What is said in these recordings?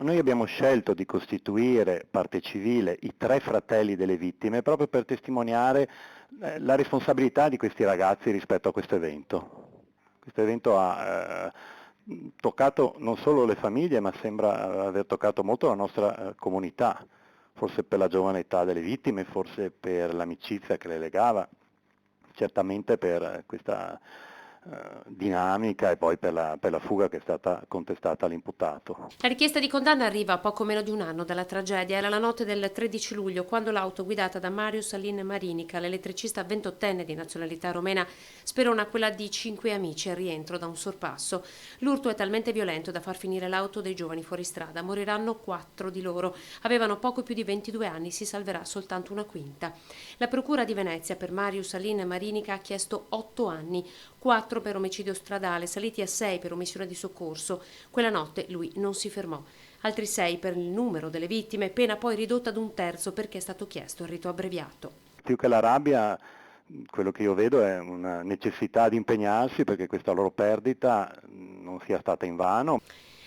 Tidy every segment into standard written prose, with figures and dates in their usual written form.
Noi abbiamo scelto di costituire parte civile i tre fratelli delle vittime proprio per testimoniare la responsabilità di questi ragazzi rispetto a questo evento. Questo evento ha toccato non solo le famiglie, ma sembra aver toccato molto la nostra comunità, forse per la giovane età delle vittime, forse per l'amicizia che le legava, certamente per questa dinamica e poi per la fuga che è stata contestata all'imputato. La richiesta di condanna arriva a poco meno di un anno dalla tragedia. Era la notte del 13 luglio quando l'auto guidata da Marius Alin Marinica, l'elettricista 28enne di nazionalità romena, sperona quella di 5 amici al rientro da un sorpasso. L'urto è talmente violento da far finire l'auto dei giovani fuori strada. Moriranno 4 di loro. Avevano poco più di 22 anni, si salverà soltanto una quinta. La procura di Venezia per Marius Alin Marinica ha chiesto 8 anni, 4 per omicidio stradale, saliti a 6 per omissione di soccorso. Quella notte lui non si fermò. Altri 6 per il numero delle vittime, pena poi ridotta ad un terzo perché è stato chiesto il rito abbreviato. Più che la rabbia, quello che io vedo è una necessità di impegnarsi perché questa loro perdita non sia stata invano.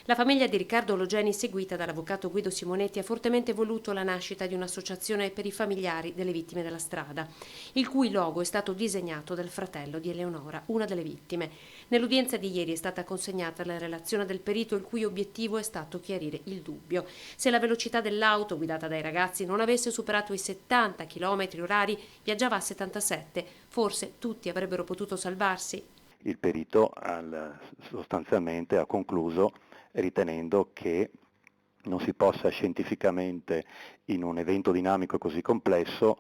La famiglia di Riccardo Logeni, seguita dall'avvocato Guido Simonetti, ha fortemente voluto la nascita di un'associazione per i familiari delle vittime della strada, il cui logo è stato disegnato dal fratello di Eleonora, una delle vittime. Nell'udienza di ieri è stata consegnata la relazione del perito, il cui obiettivo è stato chiarire il dubbio. Se la velocità dell'auto guidata dai ragazzi non avesse superato i 70 km/h, viaggiava a 77, forse tutti avrebbero potuto salvarsi. Il perito sostanzialmente ha concluso ritenendo che non si possa scientificamente in un evento dinamico così complesso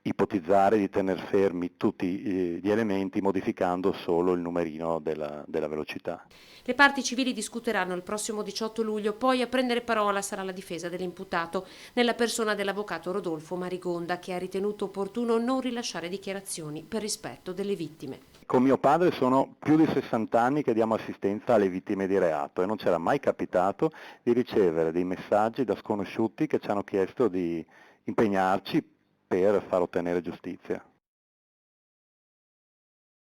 ipotizzare di tener fermi tutti gli elementi modificando solo il numerino della velocità. Le parti civili discuteranno il prossimo 18 luglio, poi a prendere parola sarà la difesa dell'imputato, nella persona dell'avvocato Rodolfo Marigonda, che ha ritenuto opportuno non rilasciare dichiarazioni per rispetto delle vittime. Con mio padre sono più di 60 anni che diamo assistenza alle vittime di reato e non c'era mai capitato di ricevere dei messaggi da sconosciuti che ci hanno chiesto di impegnarci per far ottenere giustizia.